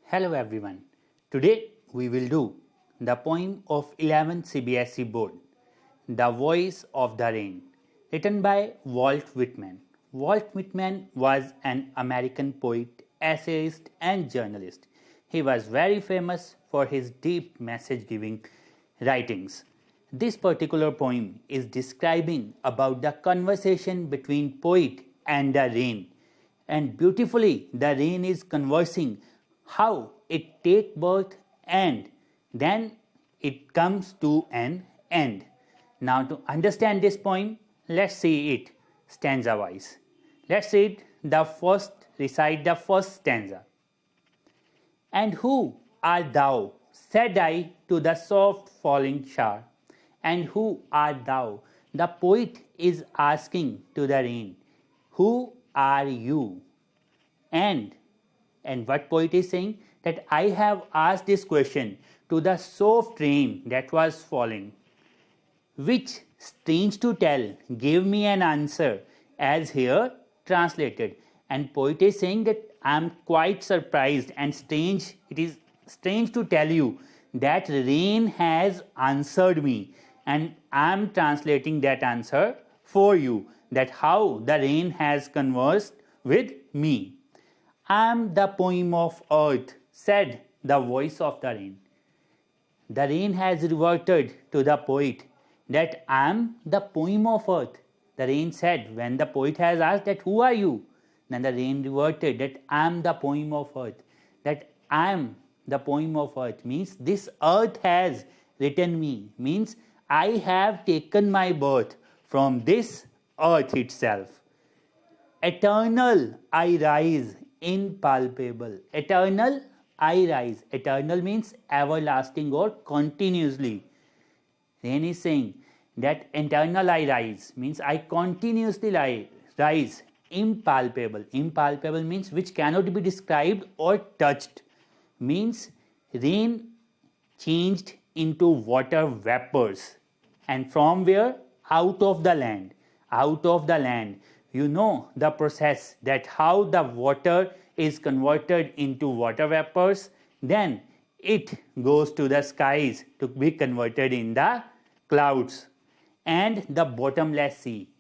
Hello everyone. Today we will do the poem of 11th CBSE board, The Voice of the Rain, written by Walt Whitman. Walt Whitman was an American poet, essayist and journalist. He was very famous for his deep message-giving writings. This particular poem is describing about the conversation between poet and the rain, and beautifully the rain is conversing how it take birth and then it comes to an end. Now to understand this poem, let's see it stanza wise. Let's recite the first stanza. And who art thou? Said I to the soft falling shower. And who art thou? The poet is asking to the rain. Who are you? And what poet is saying? That I have asked this question to the soft rain that was falling, which, strange to tell, gave me an answer as here translated. And poet is saying that I am quite surprised and strange. It is strange to tell you that rain has answered me, and I am translating that answer for you, that how the rain has conversed with me. I am the poem of earth, said the voice of the rain. The rain has reverted to the poet that I am the poem of earth. The rain said, when the poet has asked that who are you? Then the rain reverted that I am the poem of earth. That I am the poem of earth means this earth has written me, means I have taken my birth from this earth itself. Eternal I rise, impalpable. Eternal I rise. Eternal means everlasting or continuously. Rain is saying that eternal I rise means I continuously rise. Impalpable. Impalpable means which cannot be described or touched. Means rain changed into water vapors. And from where? Out of the land. Out of the land. You know the process, that how the water is converted into water vapors, then it goes to the skies to be converted in the clouds. And the bottomless sea.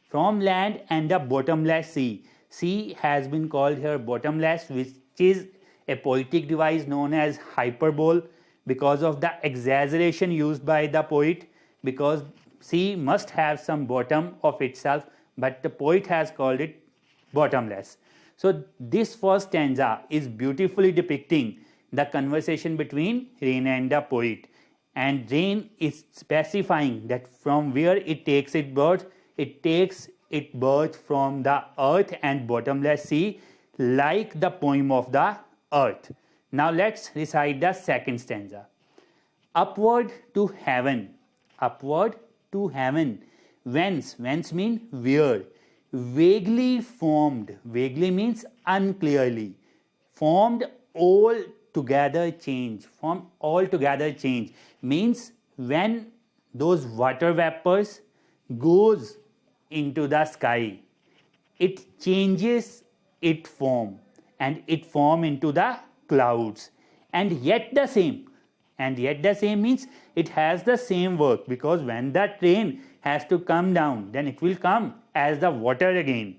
From land and the bottomless sea. Sea has been called here bottomless, which is a poetic device known as hyperbole because of the exaggeration used by the poet, because sea must have some bottom of itself, but the poet has called it bottomless. So this first stanza is beautifully depicting the conversation between rain and the poet. And rain is specifying that from where it takes its birth, it takes its birth from the earth and bottomless sea, like the poem of the earth. Now let's recite the second stanza. Upward to heaven. Upward to heaven. Whence? Whence mean where? Vaguely formed. Vaguely means unclearly. Formed all together change. Formed all together change. Means when those water vapors goes into the sky, it changes its form and it form into the clouds. And yet the same. And yet the same means it has the same work, because when that rain has to come down, then it will come as the water again.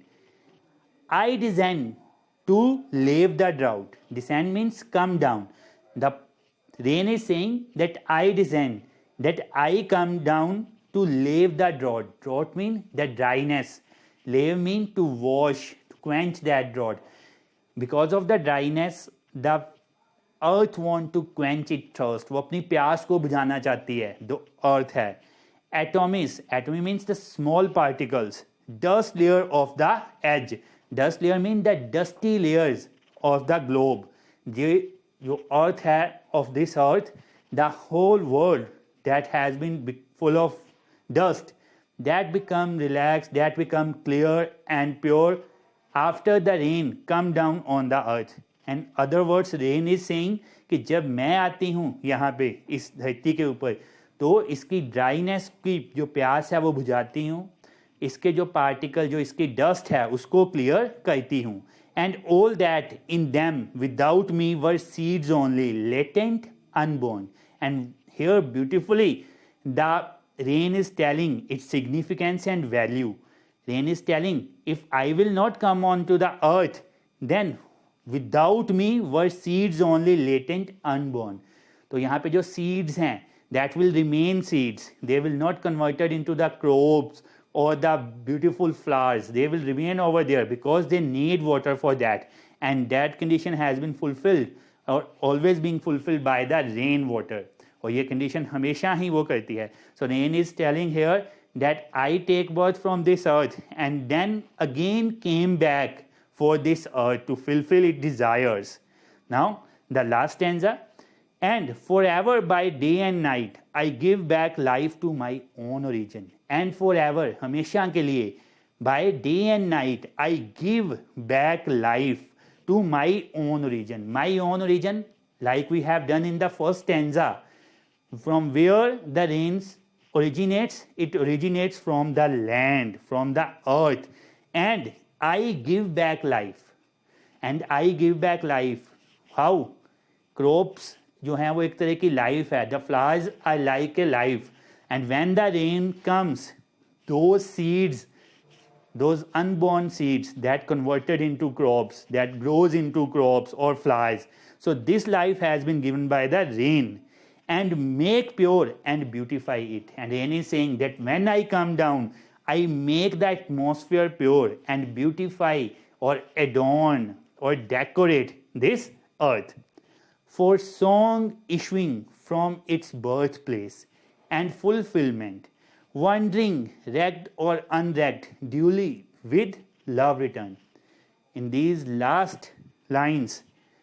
I descend to lave the drought. Descend means come down. The rain is saying that I descend, that I come down to lave the drought. Drought means the dryness. Lave means to wash, to quench that drought. Because of the dryness, the earth want to quench it thirst. वो अपनी प्यास को बुझाना चाहती है. जो अर्थ है. Atomies. Atomy means the small particles. Dust layer of the age. Dust layer mean the dusty layers of the globe. जो अर्थ है of this earth, the whole world that has been full of dust, that become relaxed, that become clear and pure after the rain come down on the earth. And other words, rain is saying कि जब मैं आती हूँ यहाँ पे इस धरती के ऊपर, तो इसकी ड्राइनेस की जो प्यास है वो बुझाती हूँ, इसके जो पार्टिकल, जो इसकी डस्ट है उसको क्लियर करती हूँ. and all that in them without me were seeds only, latent, unborn. And here beautifully the rain is telling its significance and value. Rain is telling, if I will not come onto the earth, then without me were seeds only, latent, unborn. तो यहाँ पे जो seeds हैं, that will remain seeds. They will not converted into the crops or the beautiful flowers. They will remain over there because they need water for that. And that condition has been fulfilled or always being fulfilled by the rain water. और ये condition हमेशा ही वो करती है. So rain is telling here that I take birth from this earth and then again came back for this earth to fulfill its desires. Now the last stanza, and forever by day and night I give back life to my own origin. And forever, हमेशा के लिए, by day and night I give back life to my own origin. My own origin, like we have done in the first stanza, from where the rains originates, it originates from the land, from the earth, and I give back life. And I give back life. How? Crops जो हैं वो एक तरह की life है. The flowers are like a life. And when the rain comes, those seeds, those unborn seeds that converted into crops, that grows into crops or flowers. So this life has been given by the rain. And make pure and beautify it. And rain is saying that when I come down, I make the atmosphere pure and beautify or adorn or decorate this earth. For song issuing from its birthplace and fulfillment, wandering, wrecked or unwrecked, duly with love return. In these last lines,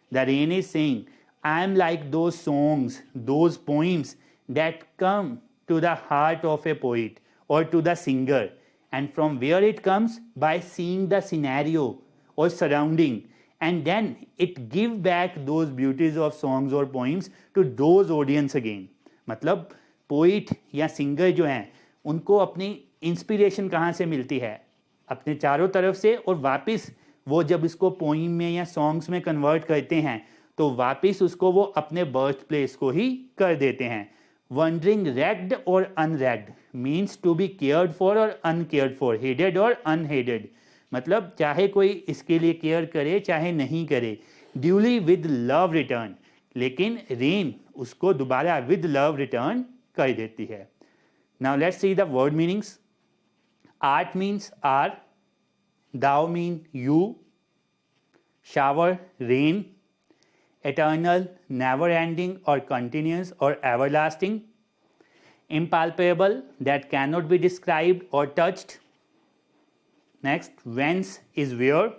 the rain is saying, I am like those songs, those poems that come to the heart of a poet or to the singer, and from where it comes? By seeing the scenario or surrounding, and then it give back those beauties of songs or poems to those audience again. मतलब poet या singer जो हैं उनको अपनी inspiration कहाँ से मिलती है? अपने चारों तरफ से, और वापस वो जब इसको पोइम में या सॉन्ग्स में कन्वर्ट करते हैं तो वापस उसको वो अपने बर्थ प्लेस को ही कर देते हैं. वंडरिंग रेक्ड और unrecked means to be cared for और अनकेयर्ड फॉर, हेडेड और अनहेडेड. मतलब चाहे कोई इसके लिए केयर करे चाहे नहीं करे. ड्यूली विद लव रिटर्न, लेकिन रेन उसको दोबारा विद लव रिटर्न कर देती है. Now let's see the word meanings. Art means are, thou mean you, shower rain, eternal, never ending or continuous or everlasting, impalpable, that cannot be described or touched. Next, whence is where,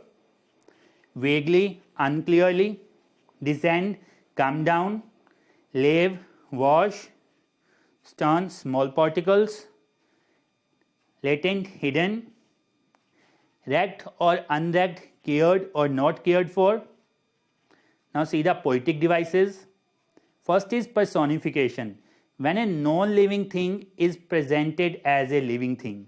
vaguely, unclearly, descend, come down, lave, wash, stone, small particles, latent, hidden, wrecked or unwrecked, cared or not cared for. Now see the poetic devices. First is personification. When a non-living thing is presented as a living thing.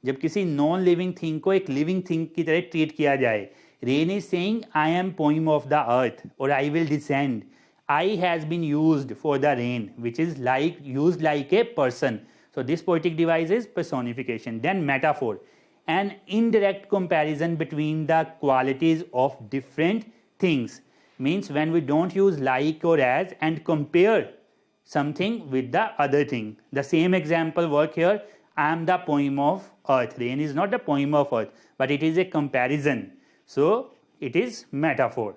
जब किसी non-living thing को एक living thing की तरह treat किया जाए. Rain is saying, I am poem of the earth, or I will descend. I has been used for the rain, which is like used like a person. So this poetic device is personification. Then metaphor. An indirect comparison between the qualities of different things. Means when we don't use like or as and compare something with the other thing. The same example work here. I am the poem of earth. Rain is not the poem of earth, but it is a comparison. So it is metaphor.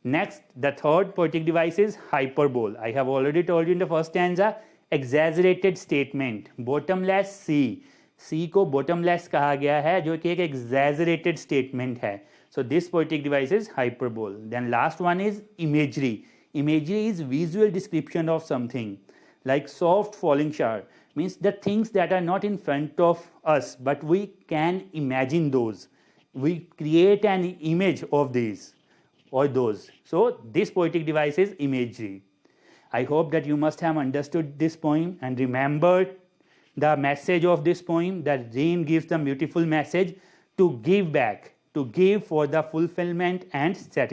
Next, the third poetic device is hyperbole. I have already told you in the first stanza. Exaggerated statement. Bottomless sea. Sea को bottomless कहा गया है जो कि एक exaggerated statement है. So this poetic device is hyperbole. Then last one is imagery. Imagery is visual description of something. Like soft falling shower. Means the things that are not in front of us, but we can imagine those. We create an image of these or those. So this poetic device is imagery. I hope that you must have understood this poem and remembered the message of this poem. That rain gives the beautiful message to give back to give for the fulfillment and satisfaction.